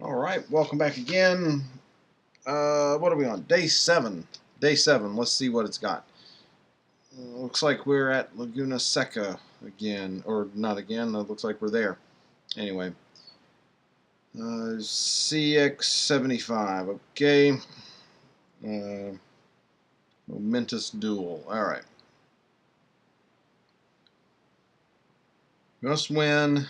All right, welcome back again. What are we on? Day 7. Day 7. Let's see what it's got. Looks like we're at Laguna Seca again. Or not again. It looks like we're there. Anyway. CX75. Okay. Momentous Duel. Alright. Must win.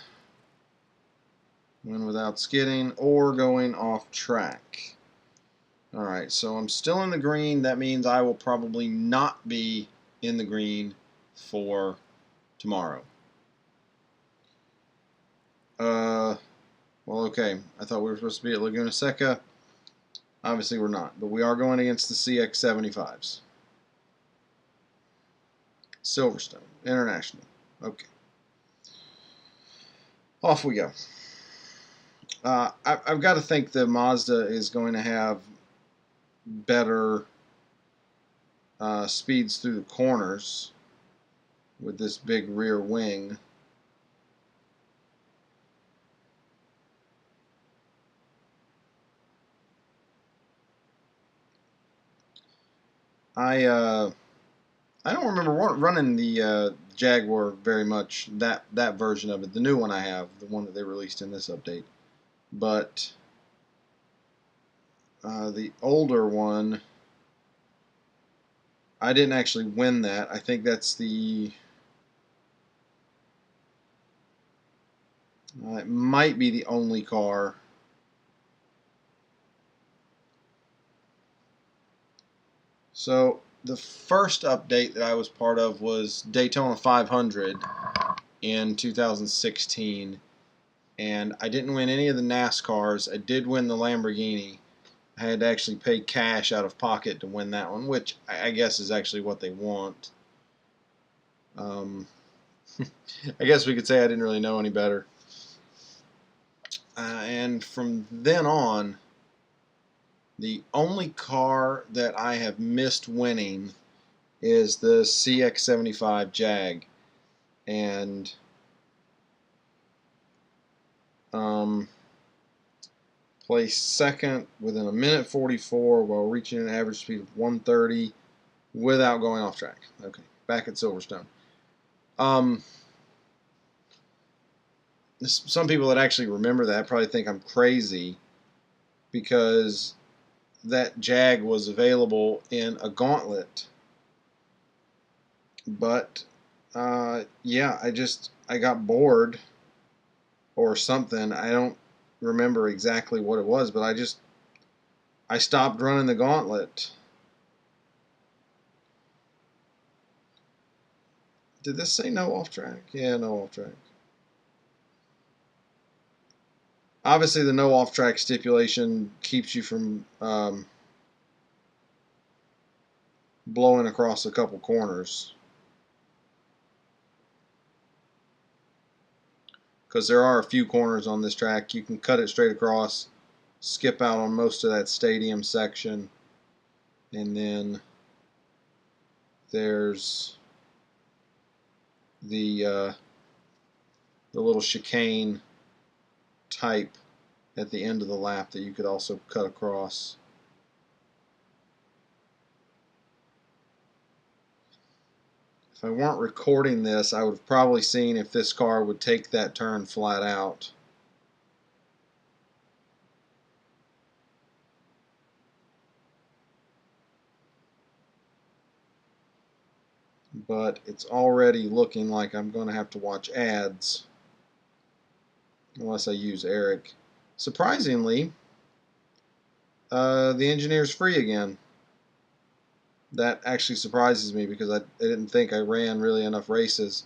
Win without skidding or going off track. Alright, so I'm still in the green. That means I will probably not be in the green for tomorrow. Well, okay. I thought we were supposed to be at Laguna Seca. Obviously, we're not. But we are going against the CX75s. Silverstone International. Okay. Off we go. I've got to think the Mazda is going to have better speeds through the corners with this big rear wing. I don't remember running the Jaguar very much. That version of it, the new one I have, the one that they released in this update. But the older one, I didn't actually win that. I think that's the. It might be the only car. So the first update that I was part of was Daytona 500 in 2016, and I didn't win any of the NASCARs. I did win the Lamborghini. I had to actually pay cash out of pocket to win that one, which I guess is actually what they want. I guess we could say I didn't really know any better. And from then on, the only car that I have missed winning is the CX75 Jag. And placed second within a minute 44 while reaching an average speed of 130 without going off track. Okay, back at Silverstone. Some people that actually remember that probably think I'm crazy because that Jag was available in a gauntlet. But yeah, I got bored or something. I don't remember exactly what it was, but I stopped running the gauntlet. Did this say no off track? Yeah, no off track. Obviously, the no off track stipulation keeps you from blowing across a couple corners, because there are a few corners on this track. You can cut it straight across, skip out on most of that stadium section, and then there's the little chicane type at the end of the lap that you could also cut across. If I weren't recording this, I would have probably seen if this car would take that turn flat out. But it's already looking like I'm going to have to watch ads unless I use Eric. Surprisingly, the engineer's free again. That actually surprises me because I didn't think I ran really enough races.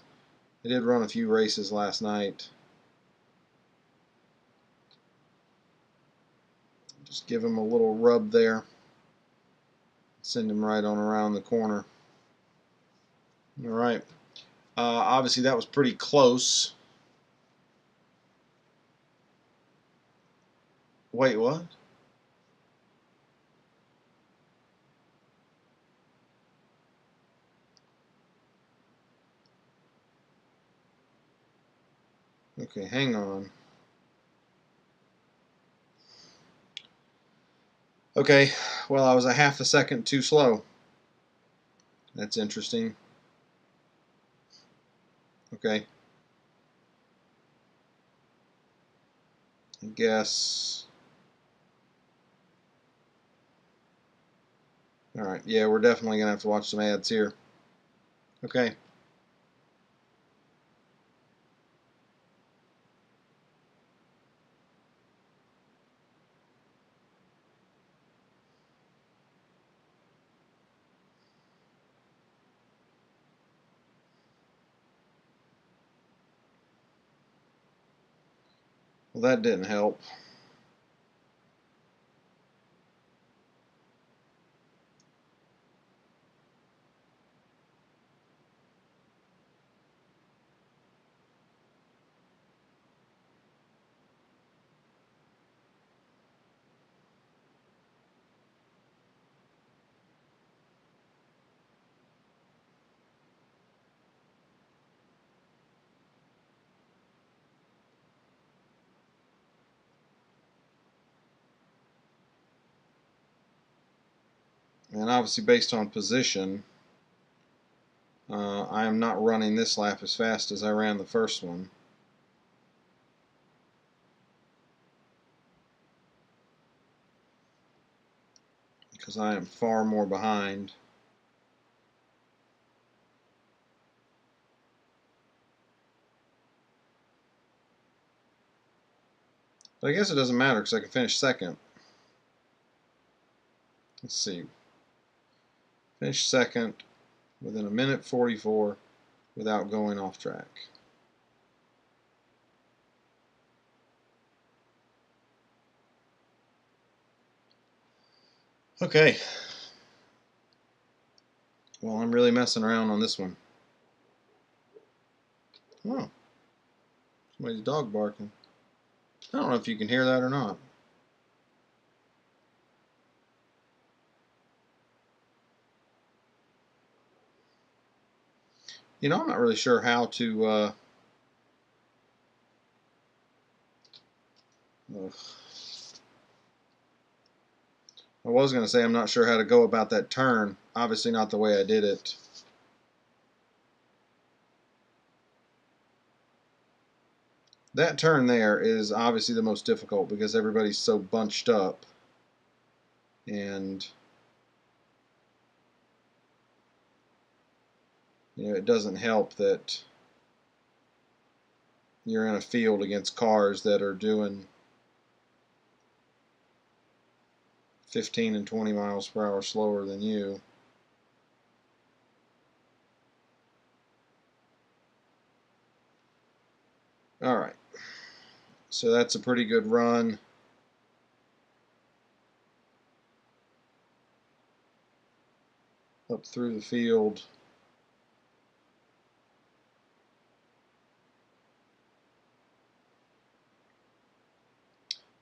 I did run a few races last night. Just give him a little rub there. Send him right on around the corner. Alright. Obviously that was pretty close. Wait, what? Okay, hang on. Okay, well, I was a half a second too slow. That's interesting. Okay. I guess. Alright, yeah, we're definitely going to have to watch some ads here. Okay. Well, that didn't help. And obviously, based on position, I am not running this lap as fast as I ran the first one. Because I am far more behind. But I guess it doesn't matter because I can finish second. Let's see. Finish second within a minute 44 without going off track. Okay. Well, I'm really messing around on this one. Oh, somebody's dog barking. I don't know if you can hear that or not. You know, I'm not really sure how to. I was going to say I'm not sure how to go about that turn. Obviously, not the way I did it. That turn there is obviously the most difficult because everybody's so bunched up. And you know, it doesn't help that you're in a field against cars that are doing 15 and 20 miles per hour slower than you. Alright, so that's a pretty good run. Up through the field.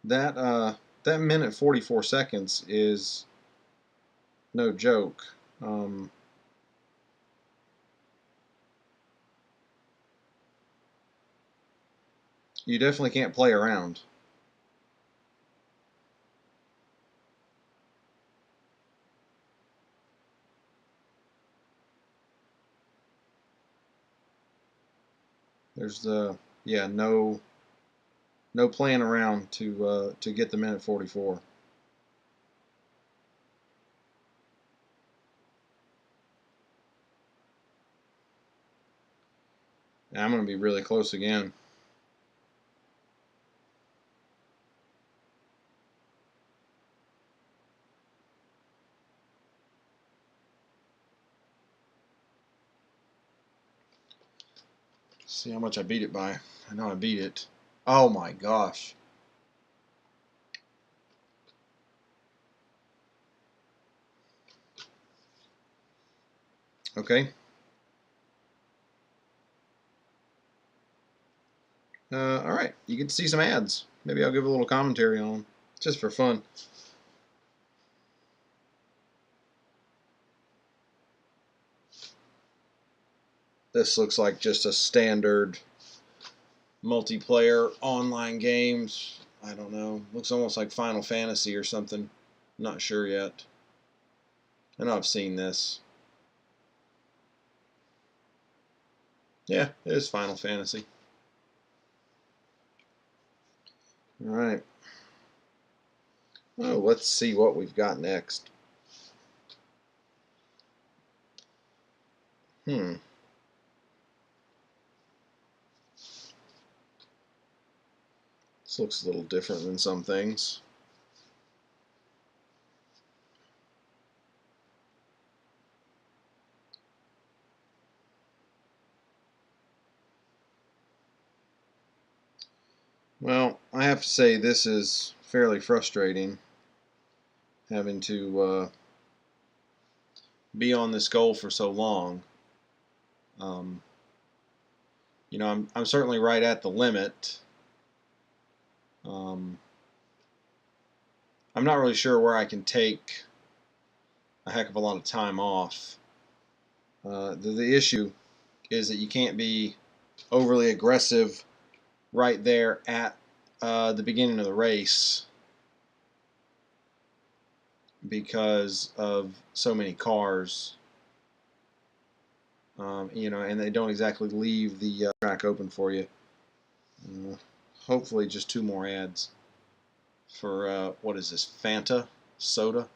That minute 44 seconds is no joke. You definitely can't play around. There's no playing around to get the minute 44. And I'm going to be really close again. See how much I beat it by. I know I beat it. Oh my gosh. Okay. Alright, you get to see some ads. Maybe I'll give a little commentary on them, just for fun. This looks like just a standard multiplayer online games. I don't know. Looks almost like Final Fantasy or something. Not sure yet. I know I've seen this. Yeah, it is Final Fantasy. Alright. Oh, let's see what we've got next. This looks a little different than some things. Well, I have to say this is fairly frustrating, having to be on this goal for so long. You know, I'm certainly right at the limit. I'm not really sure where I can take a heck of a lot of time off. The issue is that you can't be overly aggressive right there at the beginning of the race because of so many cars. You know, and they don't exactly leave the track open for you. Hopefully just 2 more ads for, what is this, Fanta soda?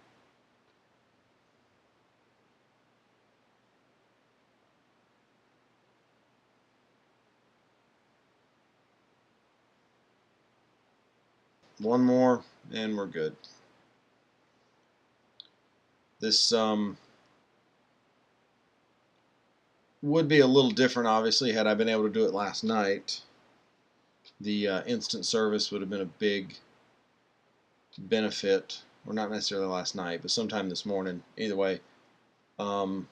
One more and we're good. This would be a little different, obviously, had I been able to do it last night. The instant service would have been a big benefit, or not necessarily last night, but sometime this morning. Either way. So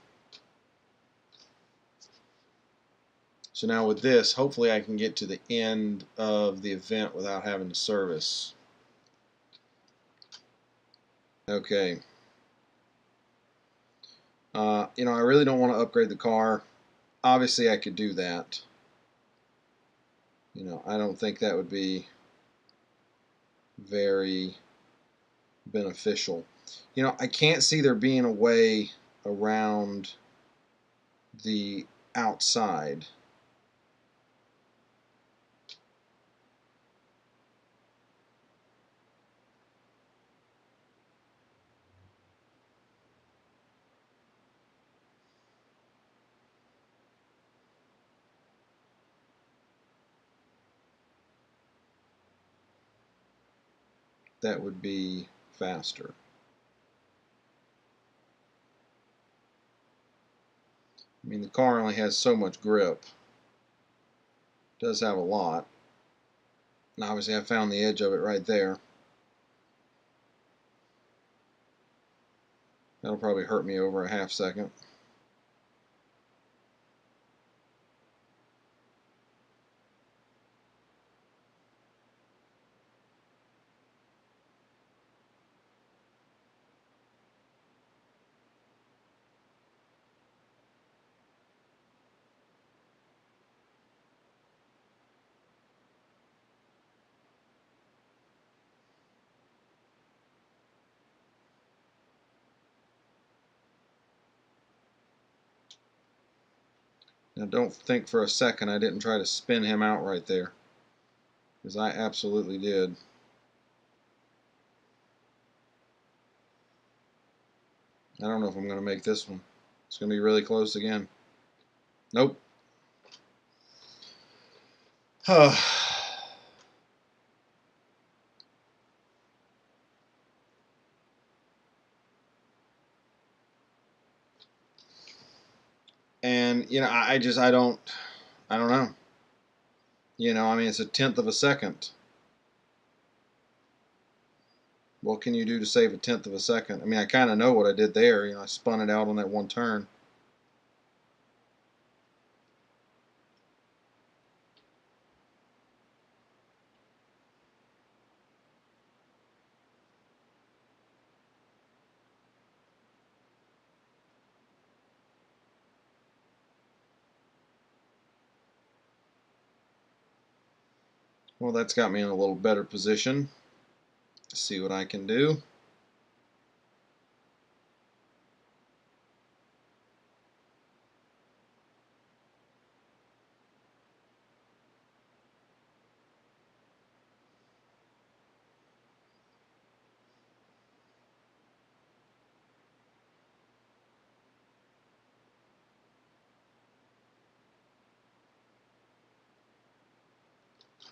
now with this, hopefully I can get to the end of the event without having to service. Okay. You know, I really don't want to upgrade the car. Obviously, I could do that. You know, I don't think that would be very beneficial. You know, I can't see there being a way around the outside. That would be faster. I mean, the car only has so much grip. It does have a lot. And obviously, I found the edge of it right there. That'll probably hurt me over a half second. Now, don't think for a second I didn't try to spin him out right there, because I absolutely did. I don't know if I'm going to make this one. It's going to be really close again. Nope. And you know, I don't know. You know, I mean, it's a tenth of a second. What can you do to save a tenth of a second? I mean, I kind of know what I did there. You know, I spun it out on that one turn. Well, that's got me in a little better position. Let's see what I can do.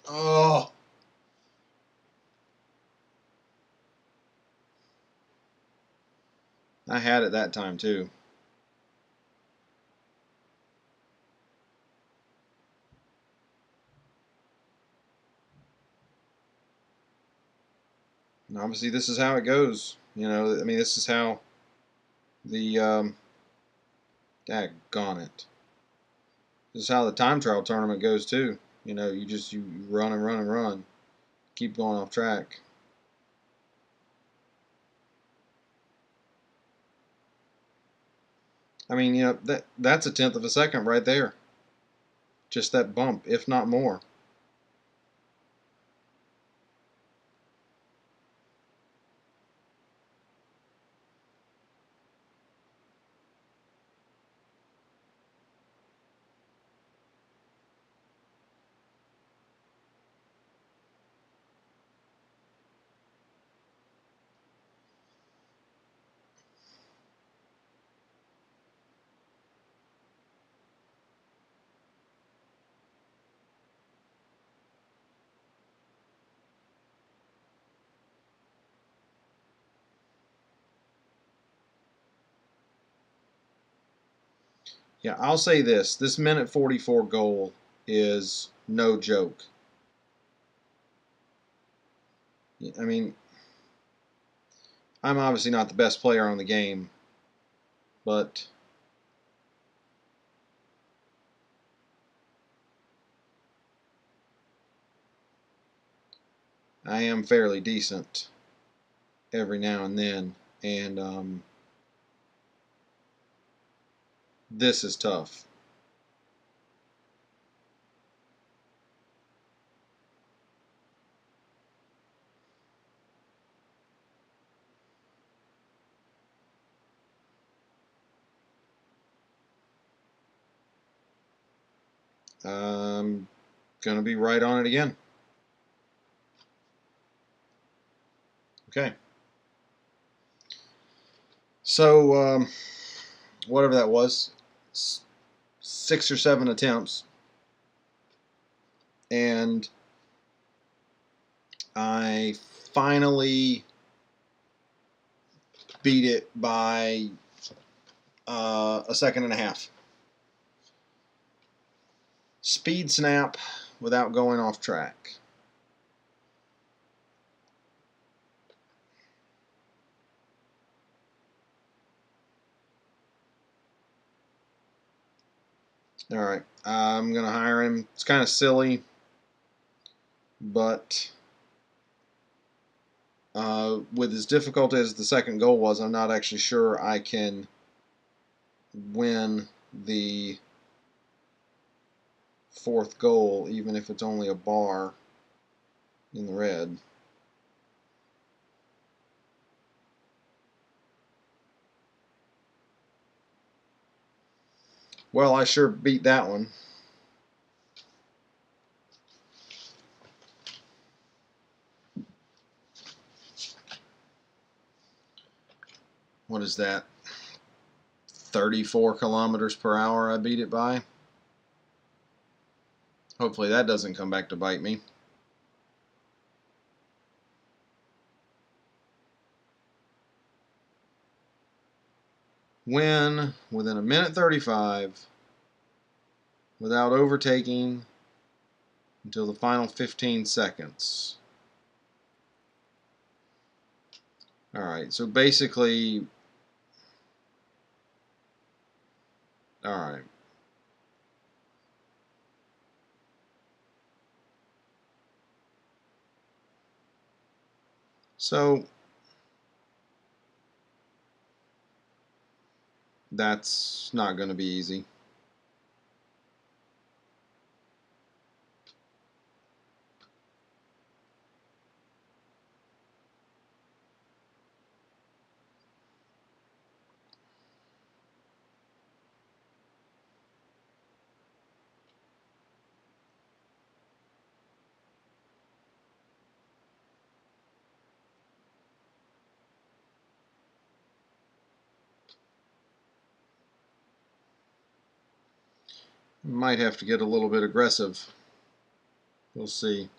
Oh. I had it that time too. And obviously, this is how it goes. You know, I mean, this is how the daggone it. This is how the time trial tournament goes too. You know, you run and run and run, keep going off track. I mean, you know, that's a tenth of a second right there. Just that bump, if not more. Yeah, I'll say this. This minute 44 goal is no joke. I mean, I'm obviously not the best player on the game, but I am fairly decent every now and then, and this is tough. I'm going to be right on it again. Okay. So, whatever that was, 6 or 7 attempts, and I finally beat it by a second and a half. Speed snap without going off track. All right, I'm going to hire him. It's kind of silly, but with as difficult as the second goal was, I'm not actually sure I can win the fourth goal, even if it's only a bar in the red. Well, I sure beat that one. What is that? 34 kilometers per hour I beat it by. Hopefully that doesn't come back to bite me. Win within a minute 35 without overtaking until the final 15 seconds. Alright, so basically, alright. So, that's not going to be easy. Might have to get a little bit aggressive. We'll see.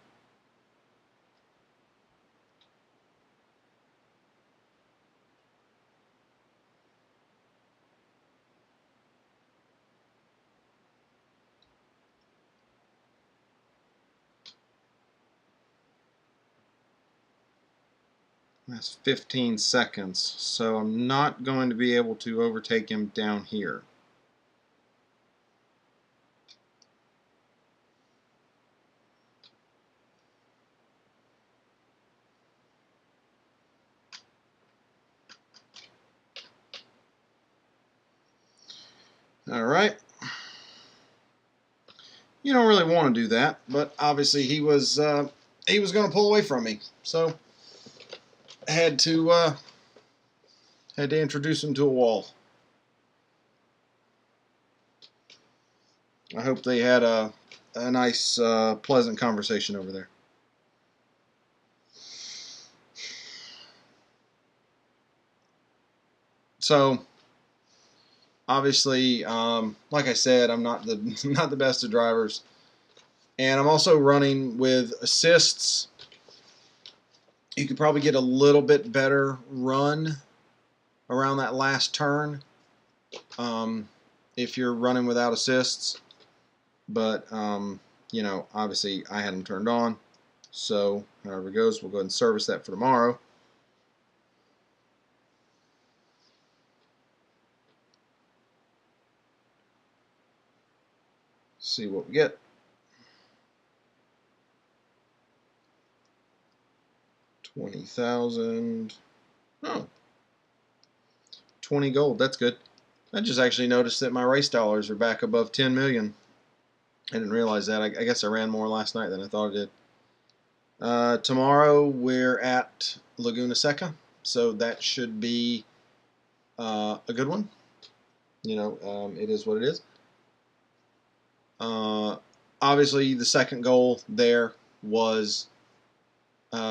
That's 15 seconds, so I'm not going to be able to overtake him down here. All right. You don't really want to do that, but obviously he was going to pull away from me, so I had to introduce him to a wall. I hope they had a nice, pleasant conversation over there. So, obviously, like I said, I'm not the not the best of drivers, and I'm also running with assists. You could probably get a little bit better run around that last turn if you're running without assists. But you know, obviously, I had them turned on. So, however it goes, we'll go ahead and service that for tomorrow. See what we get. 20,000. Oh, 20 gold. That's good. I just actually noticed that my race dollars are back above 10 million. I didn't realize that. I guess I ran more last night than I thought I did. Tomorrow we're at Laguna Seca, so that should be a good one. You know, it is what it is. Obviously, the second goal there was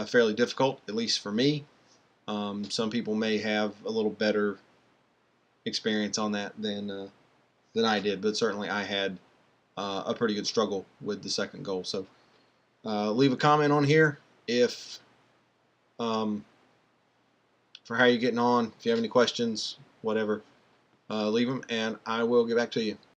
fairly difficult, at least for me. Some people may have a little better experience on that than I did, but certainly I had a pretty good struggle with the second goal. So leave a comment on here if for how you're getting on. If you have any questions, whatever, leave them, and I will get back to you.